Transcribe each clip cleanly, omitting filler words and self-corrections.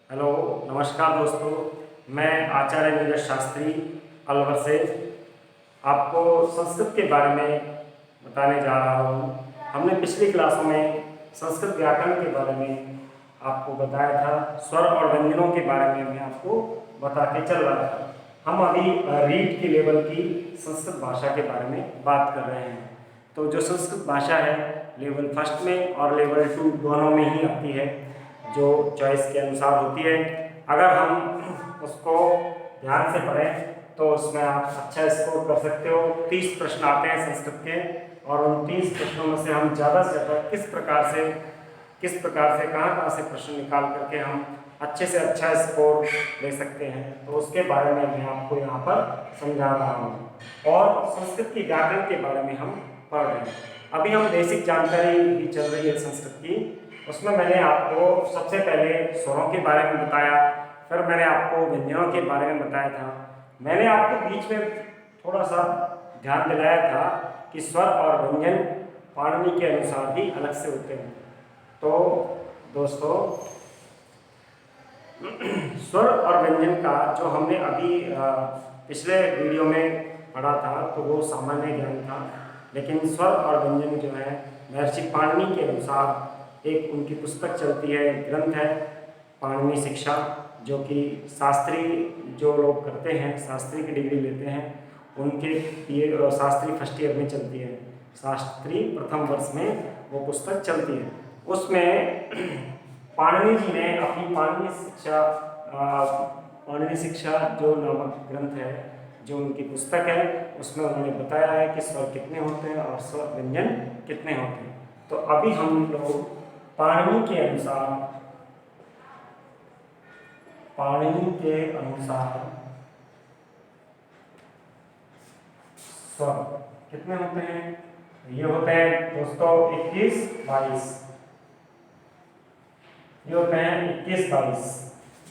Hello, नमस्कार दोस्तों। मैं आचार्य नीरज शास्त्री अलवर से आपको संस्कृत के बारे में बताने जा रहा हूँ। हमने पिछली क्लासों में संस्कृत व्याकरण के बारे में आपको बताया था, स्वर और व्यंजनों के बारे में मैं आपको बता के चल रहा था। हम अभी रीड के लेवल की संस्कृत भाषा के बारे में बात कर रहे हैं। तो जो संस्कृत भाषा है लेवल फर्स्ट में और लेवल 2 दोनों में ही आती है, जो चॉइस के अनुसार होती है। अगर हम उसको ध्यान से पढ़ें तो उसमें आप अच्छा स्कोर कर सकते हो। 30 प्रश्न आते हैं संस्कृत के, और उन 30 प्रश्नों में से हम ज़्यादा से ज़्यादा किस प्रकार से कहाँ से प्रश्न निकाल करके हम अच्छे से अच्छा स्कोर ले सकते हैं, तो उसके बारे में मैं आपको यहाँ पर समझा रहा हूँ। और संस्कृत की व्याकरण के बारे में हम पढ़ रहे हैं। अभी हम बेसिक जानकारी ही चल रही है संस्कृत की। उसमें मैंने आपको सबसे पहले स्वरों के बारे में बताया, फिर मैंने आपको व्यंजनों के बारे में बताया था। मैंने आपको बीच में थोड़ा सा ध्यान दिलाया था कि स्वर और व्यंजन पाणिनि के अनुसार भी अलग से होते हैं। तो दोस्तों, स्वर और व्यंजन का जो हमने अभी पिछले वीडियो में पढ़ा था तो वो सामान्य ज्ञान था, लेकिन स्वर और व्यंजन जो है महर्षि पाणिनि के अनुसार एक उनकी पुस्तक चलती है, ग्रंथ है पाणिनि शिक्षा, जो कि शास्त्री जो लोग करते हैं, शास्त्री की डिग्री लेते हैं, उनके ये शास्त्री फर्स्ट ईयर में चलती है, शास्त्री प्रथम वर्ष में वो पुस्तक चलती है। उसमें पाणिनि जी ने अपनी पाणिनि शिक्षा जो नामक ग्रंथ है, जो उनकी पुस्तक है, उसमें उन्होंने बताया है कि स्वर कितने होते हैं और स्वर व्यंजन कितने होते हैं। तो अभी हम लोग पाणिनि के अनुसार स्वर कितने होते हैं, ये होते हैं दोस्तों 21, 22। ये होते हैं 21, 22।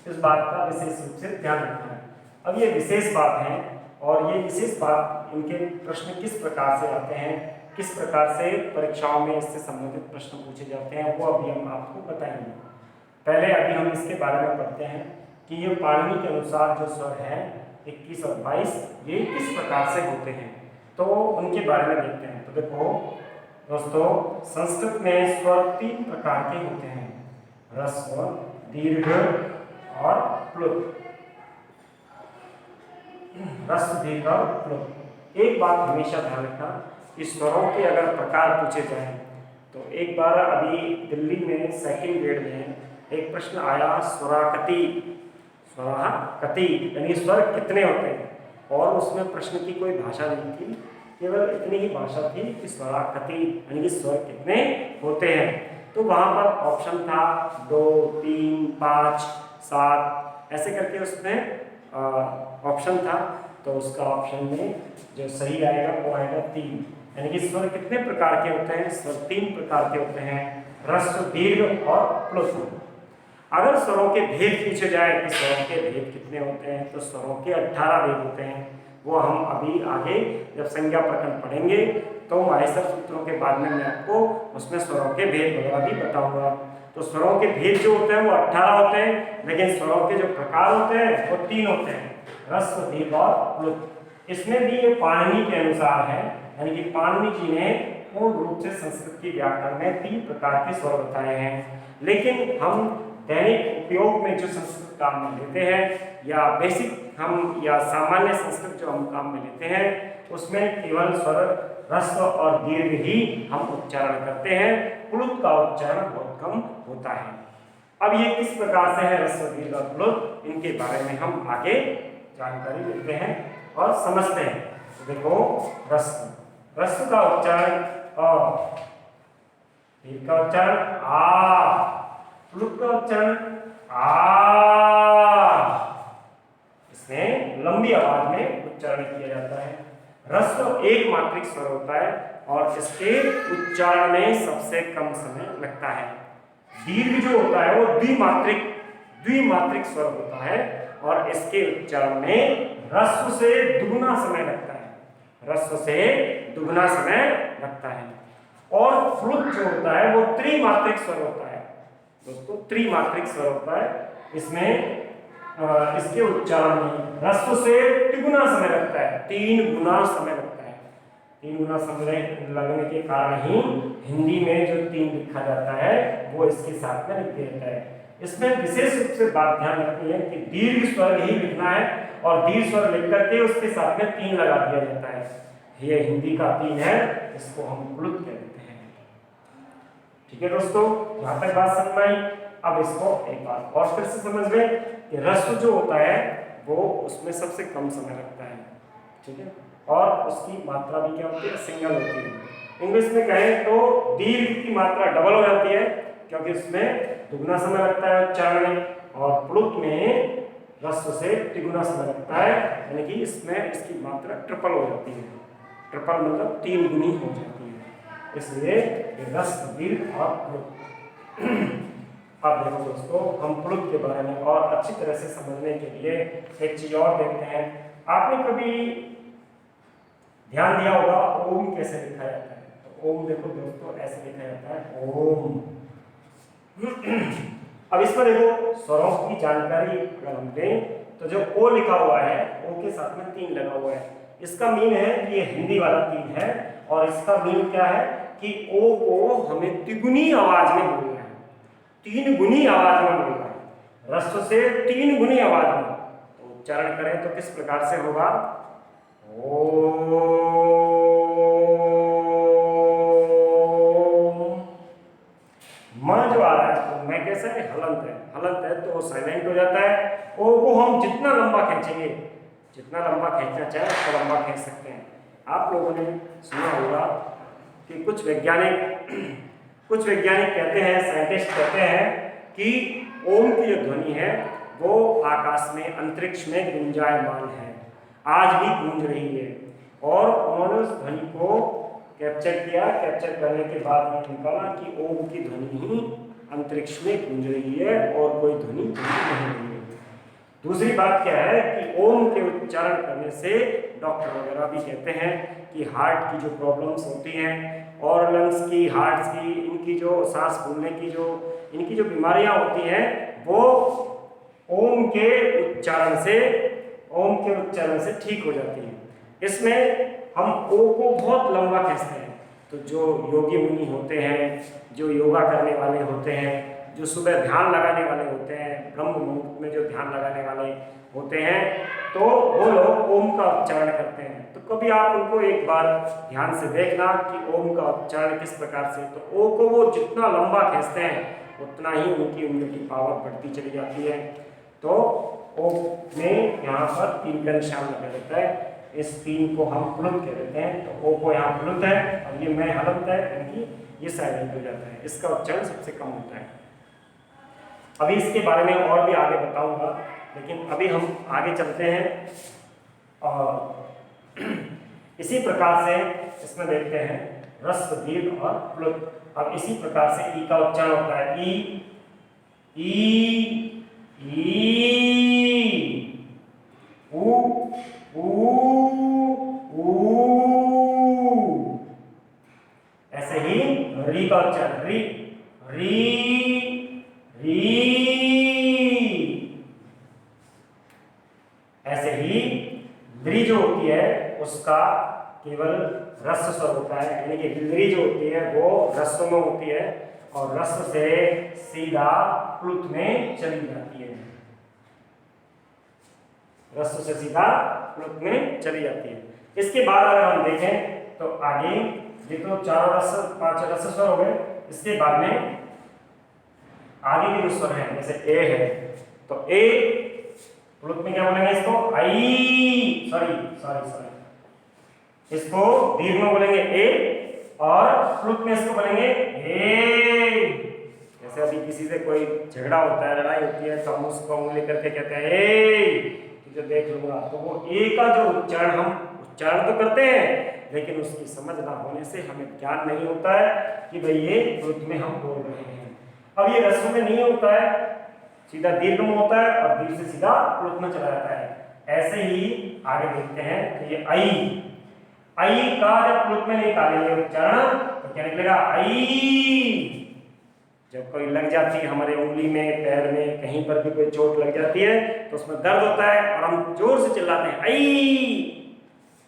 इस बात का विशेष रूप से ध्यान रखना है। अब ये विशेष बात है, और ये विशेष बात, इनके प्रश्न किस प्रकार से आते हैं, किस प्रकार से परीक्षाओं में इससे संबंधित प्रश्न पूछे जाते हैं, वो अभी हम आपको बताएंगे। पहले अभी हम इसके बारे में पढ़ते हैं कि ये पाणिनि के अनुसार जो स्वर है 21 और 22, ये किस प्रकार से होते हैं, तो उनके बारे में देखते हैं। तो देखो दोस्तों, संस्कृत में स्वर 3 प्रकार के होते हैं, ह्रस्व, दीर्घ और प्लुत। ह्रस्व, दीर्घ और प्लुत। एक बात हमेशा ध्यान रखना कि स्वरों के अगर प्रकार पूछे जाएं, तो एक बार अभी दिल्ली में सेकंड ग्रेड में एक प्रश्न आया, स्वराकति यानी स्वर कितने होते हैं, और उसमें प्रश्न की कोई भाषा नहीं थी, केवल इतनी ही भाषा थी कि स्वराकति यानी स्वर कितने होते हैं। तो वहाँ पर ऑप्शन था 2, 3, 5, 7, ऐसे करके उसमें ऑप्शन था। तो उसका ऑप्शन में जो सही आएगा वो आएगा 3, यानी कि स्वर कितने प्रकार के होते हैं, स्वर 3 प्रकार के होते हैं, ह्रस्व, दीर्घ और प्लुत। अगर स्वरों के भेद पूछे जाए कि स्वरों के भेद कितने होते हैं, तो स्वरों के 18 भेद होते हैं। वो हम अभी आगे जब संज्ञा प्रकरण पढ़ेंगे तो माहेश्वर सूत्रों के बाद में मैं आपको उसमें स्वरों के भेद वगैरह भी बताऊंगा। तो स्वरों के भेद जो होते हैं वो 18 होते हैं, लेकिन स्वरों के जो प्रकार होते हैं वो 3 होते हैं, ह्रस्व, दीर्घ और प्लुत। इसमें भी ये पाणिनि के अनुसार है, यानी कि पाणिनि जी ने पूर्ण रूप से संस्कृत की व्याकरण में 3 प्रकार के स्वर बताए हैं। लेकिन हम दैनिक उपयोग में जो संस्कृत काम में लेते हैं, या बेसिक हम या सामान्य संस्कृत जो हम काम में लेते हैं, उसमें केवल स्वर ह्रस्व और दीर्घ ही हम उच्चारण करते हैं, प्लुत का उच्चारण बहुत कम होता है। अब ये किस प्रकार से है ह्रस्व, दीर्घ और प्लुत, इनके बारे में हम आगे जानकारी लेते हैं और समझते हैं। तो देखो, ह्रस्व का उच्चारण अ, दीर्घ का उच्चारण आ, प्लुत का उच्चारण आ। इसमें लंबी आवाज में उच्चारण किया जाता है। ह्रस्व एक मात्रिक स्वर होता है और इसके उच्चारण में सबसे कम समय लगता है। दीर्घ जो होता है वो द्विमात्रिक स्वर होता है और इसके उच्चारण में ह्रस्व से दुगुना समय लगता है, और प्लुत जो होता है वो त्रिमात्रिक स्वर होता है, दोस्तों त्रिमात्रिक स्वर होता है। इसमें इसके उच्चारण में ह्रस्व से तिगुना समय लगता है, 3 गुना समय लगता है। 3 गुना समय लगने के कारण ही हिंदी में जो 3 लिखा जाता है वो इसके साथ में लिख दिया जाता है। इसमें विशेष रूप से बात ध्यान रखनी है कि दीर्घ स्वर ही लिखना है और दीर्घ स्वर लिख करके उसके साथ में 3 लगा दिया जाता है। ये हिंदी का 3 है, इसको हम प्लुत कहते हैं। ठीक है दोस्तों, यहाँ तक बात समझ में आई। अब इसको एक बार और फिर से समझ लें कि ह्रस्व जो होता है वो उसमें सबसे कम समय लगता है। ठीक है, और उसकी मात्रा भी क्या होती है, सिंगल होती है। इंग्लिश में कहें तो दीर्घ की मात्रा डबल हो जाती है क्योंकि उसमें दुगना समय लगता है उच्चारण में, और प्लुत में ह्रस्व से तिगुना समय लगता है, यानी कि इसमें इसकी मात्रा ट्रिपल हो जाती है। ट्रिपल मतलब 3 गुनी हो जाती है, इसलिए ये ह्रस्व दीर्घ और प्लुत। अब देखो दोस्तों, हम प्लुत के बारे में और अच्छी तरह से समझने के लिए एक चीज और देखते हैं। आपने कभी ध्यान दिया होगा ओम कैसे लिखा जाता है? तो ओम देखो दोस्तों ऐसे लिखा जाता है, ओम। अब इसमें देखो स्वरों की जानकारी अगर हम दें तो जो ओ लिखा हुआ है, ओ के साथ में 3 लगा हुआ है। इसका मीन है कि ये हिंदी वाला 3 है, और इसका मीन क्या है कि ओ को हमें तिगुनी आवाज में बोलना है, 3 गुनी आवाज में बोलना है, ह्रस्व से 3 गुनी आवाज में। तो उच्चारण करें तो किस प्रकार से होगा, ओम। म जो आ रहा है तो मैं कैसे है, हलंत है, हलंत है तो साइलेंट हो जाता है। ओ को हम जितना लंबा खींचेंगे, जितना लंबा खींचना चाहे उतना लंबा खींच सकते हैं। आप लोगों ने सुना होगा कि कुछ वैज्ञानिक कहते हैं, साइंटिस्ट कहते हैं कि ओम की जो ध्वनि है वो आकाश में, अंतरिक्ष में गुंजायमान है, आज भी गूंज रही है। और उन्होंने उस ध्वनि को कैप्चर किया। कैप्चर करने के बाद निकाला कि ओम की ध्वनि ही अंतरिक्ष में गूंज रही है और कोई ध्वनि नहीं रही है। दूसरी बात क्या है कि ओम के उच्चारण करने से डॉक्टर वगैरह भी कहते हैं कि हार्ट की जो प्रॉब्लम्स होती हैं और लंग्स की, हार्ट की, इनकी जो सांस फूलने की इनकी जो बीमारियां होती हैं वो ओम के उच्चारण से ठीक हो जाती है। इसमें हम ओ को बहुत लंबा खींचते हैं, तो जो योगी मुनि होते हैं, जो योगा करने वाले होते हैं, जो सुबह ध्यान लगाने वाले होते हैं, ब्रह्म मुहूर्त में जो ध्यान लगाने वाले होते हैं, तो वो लोग ओम का उच्चारण करते हैं। तो कभी आप उनको एक बार ध्यान से देखना कि ओम का उच्चारण किस प्रकार से, तो ओ को वो जितना लंबा खींचते हैं उतना ही उनकी इम्यूनिटी पावर बढ़ती चली जाती है। तो ओ में यहाँ पर 3 का निशान लगा रहता है, इस 3 को हम प्लुत कह देते हैं। तो ओ को यहाँ प्लुत है और ये मैं हलंत है, यानी ये साइलेंट हो जाता है, इसका उच्चारण सबसे कम होता है। अभी इसके बारे में और भी आगे बताऊंगा, लेकिन अभी हम आगे चलते हैं और इसी प्रकार से इसमें देखते हैं ह्रस्व, दीर्घ और प्लुत। अब इसी प्रकार से ई का उच्चारण होता है, ई, ई, ऊ, ऐसे ही री का उच्चारण, री, री, री। ऐसे ही द्रि जो होती है उसका केवल ह्रस्व स्वर होता है, यानी कि द्रि जो होती है वो ह्रस्व में होती है और ह्रस्व से सीधा प्लुत में चली जाती है, ह्रस्व से सीधा प्लुत में चली जाती है। इसके बाद अगर हम देखें तो आगे ये तो 5 ह्रस्व स्वर हो गए। इसके बाद में आगे के जो स्वर हैं, जैसे ए है तो ए प्लुत में क्या बोलेंगे, इसको आई, सॉरी इसको दीर्घ में बोलेंगे ए, और प्लुत में इसको बोलेंगे ए। जैसे अभी किसी से कोई झगड़ा होता है, लड़ाई होती है, तो हम उसको उंगली करके कहते हैं ए, तुझे देख लूंगा। तो वो ए का जो उच्चारण हम उच्चारण तो करते हैं, लेकिन उसकी समझ ना होने से हमें ज्ञान नहीं होता है कि भाई ये प्लुत में हम बोल रहे हैं। अब ये ह्रस्व में नहीं होता है, सीधा दीर्घ में होता है और दीर्घ से सीधा प्लुत में चला जाता है। ऐसे ही आगे देखते हैं कि ये आई का जब प्लुत में निकालेंगे उच्चारण तो क्या निकलेगा, आई। जब कोई लग जाती है हमारे उंगली में, पैर में, कहीं पर भी कोई चोट लग जाती है तो उसमें दर्द होता है और हम जोर से चिल्लाते हैं आई,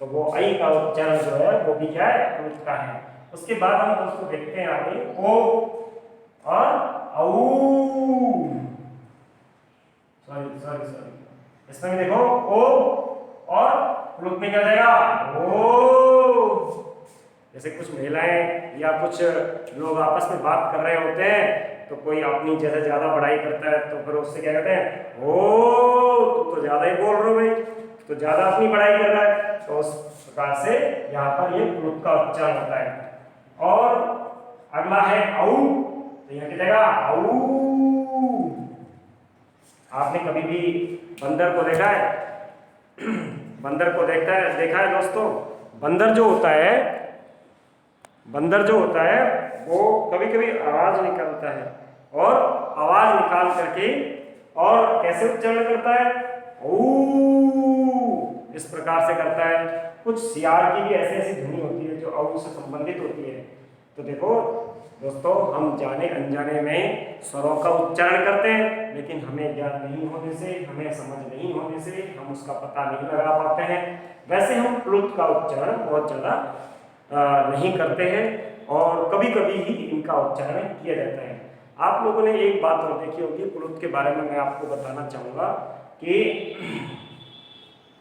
तो वो आई का उच्चारण जो है वो भी क्या है, प्लुत का है। उसके बाद हम उसको देखते हैं आगे, ओ और औ, सॉरी इसमें देखो ओ और प्लुत में क्या जाएगा, ओ। जैसे कुछ महिलाएं या कुछ लोग आपस में बात कर रहे होते हैं तो कोई अपनी जैसे ज्यादा बड़ाई करता है तो फिर उससे क्या कहते हैं, ओ तू तो ज्यादा ही बोल रहे हो भाई, तो ज्यादा अपनी बड़ाई कर रहा है, तो उस प्रकार से यहाँ पर ये प्लुत का उच्चारण होता है। और अगला है औ, तो यहाँ की जगह औ। आपने कभी भी बंदर को देखा है? बंदर को देखा है दोस्तों? बंदर जो होता है वो कभी कभी आवाज निकालता है और आवाज निकाल करके और कैसे उच्चारण करता है, ओ, इस प्रकार से करता है। कुछ सियार की भी ऐसी ध्वनि होती है जो औ से संबंधित होती है। तो देखो दोस्तों, हम जाने अनजाने में स्वरों का उच्चारण करते हैं, लेकिन हमें ज्ञान नहीं होने से, हमें समझ नहीं होने से हम उसका पता नहीं लगा पाते हैं। वैसे हम प्लुत का उच्चारण बहुत ज़्यादा नहीं करते हैं और कभी कभी ही इनका उच्चारण किया जाता है। आप लोगों ने एक बात और देखी होगी प्लुत के बारे में, मैं आपको बताना चाहूँगा कि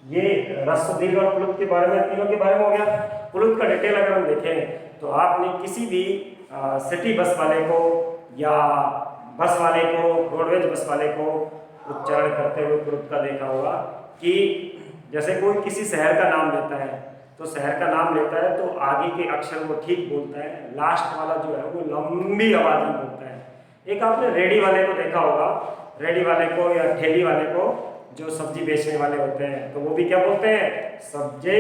ये ह्रस्व दीर्घ और प्लुत के बारे में, तीनों के बारे में हो गया। प्लुत का डिटेल अगर हम देखें तो आपने किसी भी सिटी बस वाले को या बस वाले को, रोडवेज बस वाले को उच्चारण करते हुए प्लुत का देखा होगा कि जैसे कोई किसी शहर का नाम लेता है तो शहर का नाम लेता है तो आगे के अक्षर वो ठीक बोलता है, लास्ट वाला जो है वो लंबी आवाज में बोलता है। एक आपने रेडी वाले को देखा होगा, रेडी वाले को या ठेली वाले को, जो सब्जी बेचने वाले होते हैं, तो वो भी क्या बोलते हैं, सब्जी।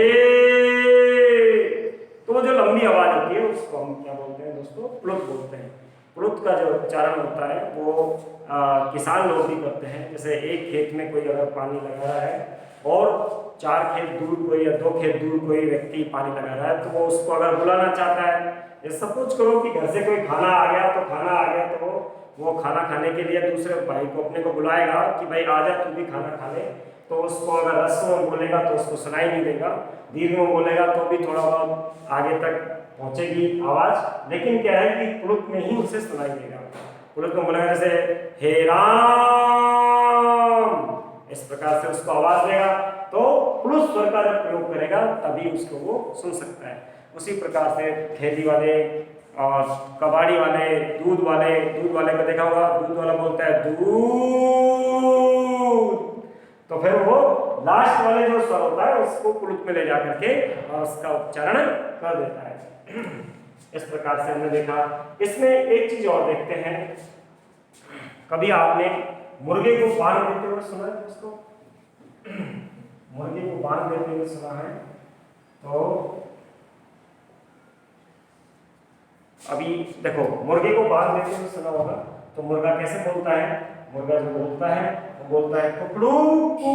तो वो जो लंबी आवाज होती है उसको हम क्या बोलते हैं दोस्तों, प्लुत बोलते हैं। प्लुत का जो उच्चारण होता है वो किसान लोग भी करते हैं। जैसे एक खेत में कोई अगर पानी लगा रहा है और 4 खेत दूर कोई या 2 खेत दूर कोई व्यक्ति पानी लगा रहा है, तो वो उसको अगर बुलाना चाहता है, जैसे सपोज करो कि घर से कोई खाना आ गया, तो खाना आ गया तो वो खाना खाने के लिए दूसरे भाई को अपने को बुलाएगा कि भाई आजा तू भी खाना खा ले। तो उसको अगर ह्रस्व में बोलेगा तो उसको सुनाई नहीं देगा, दीर्घ में बोलेगा तो भी थोड़ा बहुत आगे तक पहुंचेगी आवाज, लेकिन क्या है कि प्लुत में ही उसे सुनाई देगा। प्लुत में बोलेगा जैसे हे राम, इस प्रकार से उसको आवाज देगा, तो प्लुत स्वर का जब प्रयोग करेगा तभी उसको वो सुन सकता है। उसी प्रकार से ठेली वाले और कबाड़ी वाले, दूध वाले को देखा होगा, दूध वाला बोलता है दूध, तो फिर वो लास्ट वाले जो स्वर होता है उसको प्लुत में ले जाकर के और उसका उच्चारण कर देता है। इस प्रकार से हमने देखा। इसमें एक चीज और देखते हैं, कभी आपने मुर्गे को बांध देते हुए सुना है दोस्तों? मुर्गे को बांध देते हुए सुना है? तो अभी देखो, मुर्गे को बांध देते हुए सुना होगा, तो मुर्गा कैसे बोलता है? मुर्गा जो बोलता है वो बोलता है कुकड़ू कू,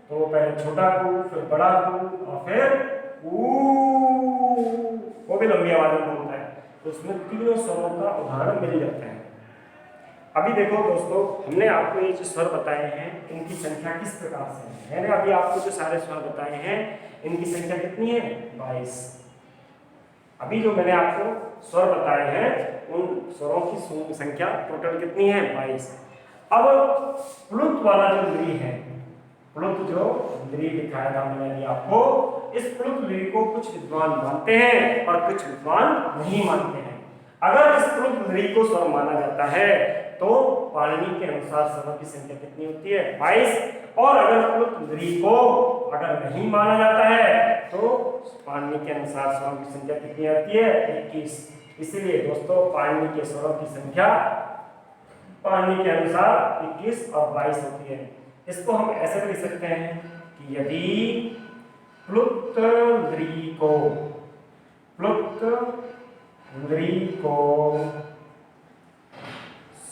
तो पहले छोटा कू, फिर बड़ा कू और फिर ऊ, वो भी लंबी आवाज में बोलता है। तो उसमें तीनों स्वरों का उदाहरण मिल जाता है। अभी देखो दोस्तों, हमने आपको ये जो स्वर बताए हैं इनकी संख्या किस प्रकार से है। मैंने अभी आपको जो सारे स्वर बताए हैं इनकी संख्या कितनी है? 22। अभी जो मैंने आपको स्वर बताए हैं उन स्वरों की संख्या टोटल कितनी है? 22। अब प्लुत वाला जो लृ है, प्लुत जो लृ दिखाया था मैंने अभी आपको, इस प्लुत लृ को कुछ विद्वान मानते हैं और कुछ विद्वान नहीं मानते हैं। अगर इस प्लुत लृ को स्वर माना जाता है तो पाणिनि के अनुसार स्वरों की संख्या कितनी होती है? 22। और अगर प्लुत लृ को अगर नहीं माना जाता है तो पाणिनि के अनुसार स्वरों की संख्या कितनी आती है? 21। इसलिए दोस्तों पाणिनि के स्वरों की संख्या पाणिनि के अनुसार 21 और 22 होती है। इसको हम ऐसे लिख सकते हैं कि यदि प्लुत लृ को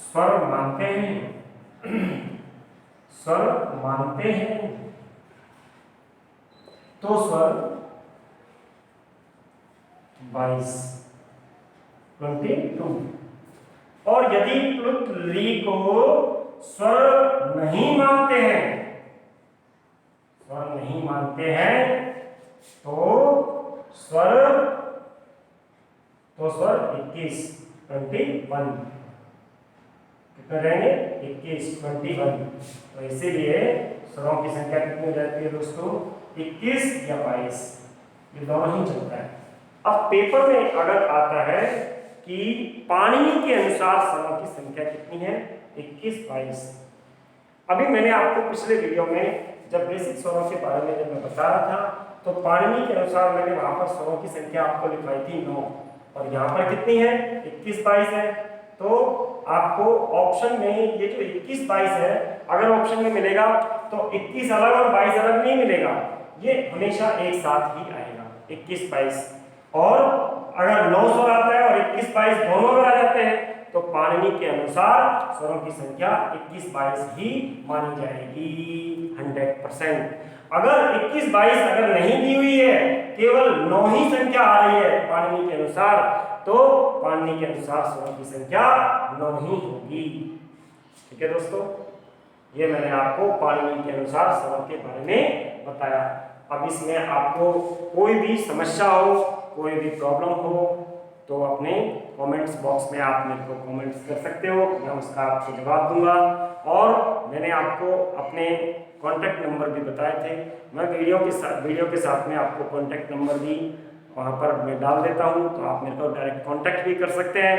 स्वर मानते हैं तो स्वर 22, और यदि प्लुत ली को स्वर नहीं मानते हैं, स्वर नहीं मानते हैं तो स्वर 21 21 कितने रहेंगे 21 21। तो इसीलिए स्वरों की संख्या कितनी रहती है दोस्तों 21 या 22, ये दोनों ही चलता है। अब पेपर में अगर आता है कि पाणिनि के अनुसार स्वरों की संख्या कितनी है 21 22। अभी मैंने आपको पिछले वीडियो में जब बेसिक स्वरों के बारे में जब मैं बता रहा था तो पाणिनि के अनुसार मैंने वहां पर स्वरों की संख्या आपको लिखवाई थी 9 और यहाँ पर कितनी है 21 22 है। तो आपको ऑप्शन में ये जो 21 22 है अगर ऑप्शन में मिलेगा तो 21 अलग और 22 अलग नहीं मिलेगा, ये हमेशा एक साथ ही आएगा 21 22। और अगर 9 स्वर आता है और 21 22 दोनों अगर आ जाते हैं तो पाणिनि के अनुसार स्वरों की संख्या 21 22 ही मानी जाएगी 100%। अगर 21 22 अगर नहीं दी हुई है, केवल 9 ही संख्या आ रही है पाणिनि के अनुसार, तो पाणिनि के अनुसार स्वरों की संख्या 9 ही होगी। ठीक है दोस्तों, ये मैंने आपको पाणिनि के अनुसार स्वरों के बारे में बताया। अब इसमें आपको कोई भी समस्या हो, कोई भी प्रॉब्लम हो तो अपने कमेंट्स बॉक्स में आप मेरे को कमेंट्स कर सकते हो, मैं उसका आपको जवाब दूंगा। और मैंने आपको अपने कॉन्टैक्ट नंबर भी बताए थे, मैं वीडियो के साथ में आपको कॉन्टैक्ट नंबर भी वहाँ पर मैं डाल देता हूँ, तो आप मेरे को डायरेक्ट कॉन्टैक्ट भी कर सकते हैं।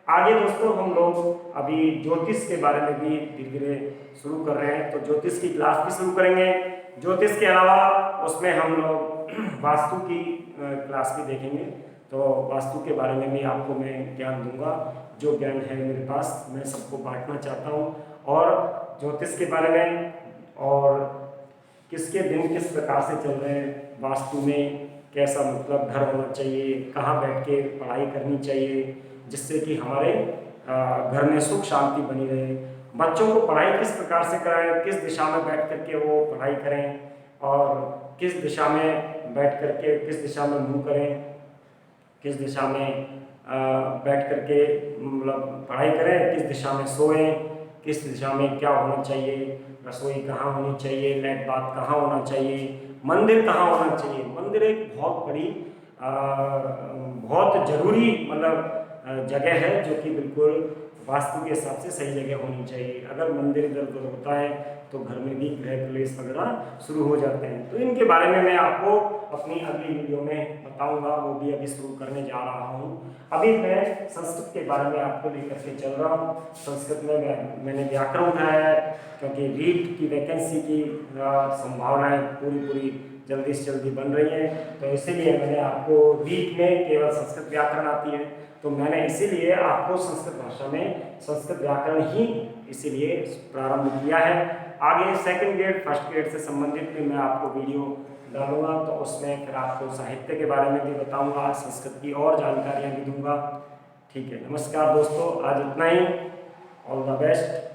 आगे दोस्तों हम लोग अभी ज्योतिष के बारे में भी धीरे धीरे शुरू कर रहे हैं, तो ज्योतिष की क्लास भी शुरू करेंगे। ज्योतिष के अलावा उसमें हम लोग वास्तु की क्लास भी देखेंगे, तो वास्तु के बारे में भी आपको मैं ज्ञान दूंगा। जो ज्ञान है मेरे पास मैं सबको बांटना चाहता हूँ। और ज्योतिष के बारे में और किसके दिन किस प्रकार से चल रहे हैं, वास्तु में कैसा मतलब घर होना चाहिए, कहाँ बैठ के पढ़ाई करनी चाहिए जिससे कि हमारे घर में सुख शांति बनी रहे, बच्चों को पढ़ाई किस प्रकार से कराएं, किस दिशा में बैठ करके वो पढ़ाई करें और किस दिशा में बैठ करके किस दिशा में मुँह करें, किस दिशा में बैठ करके मतलब पढ़ाई करें, किस दिशा में सोएं, किस दिशा में क्या होना चाहिए, रसोई कहाँ होनी चाहिए, लेट बाथ कहाँ होना चाहिए, मंदिर कहाँ होना चाहिए। मंदिर एक बहुत बड़ी बहुत जरूरी मतलब जगह है जो कि बिल्कुल वास्तु के हिसाब से सही जगह होनी चाहिए। अगर मंदिर इधर उधर होता है तो घर में भी गृह प्रवेश वगैरह शुरू हो जाते हैं। तो इनके बारे में मैं आपको अपनी अगली वीडियो में बताऊंगा, वो भी अभी शुरू करने जा रहा हूँ। अभी मैं संस्कृत के बारे में आपको लेकर के चल रहा हूँ। संस्कृत में मैंने व्याकरण उठाया है क्योंकि रीट की वैकेंसी की संभावनाएं पूरी जल्दी से जल्दी बन रही है, तो इसीलिए मैंने आपको रीट में केवल संस्कृत व्याकरण आती है, तो मैंने इसीलिए आपको संस्कृत भाषा में संस्कृत व्याकरण ही इसीलिए प्रारंभ किया है। आगे सेकंड ग्रेड फर्स्ट ग्रेड से संबंधित भी मैं आपको वीडियो डालूंगा, तो उसमें फिर आपको साहित्य के बारे में भी बताऊंगा, संस्कृत की और जानकारियाँ भी दूंगा। ठीक है, नमस्कार दोस्तों, आज इतना ही। All the best.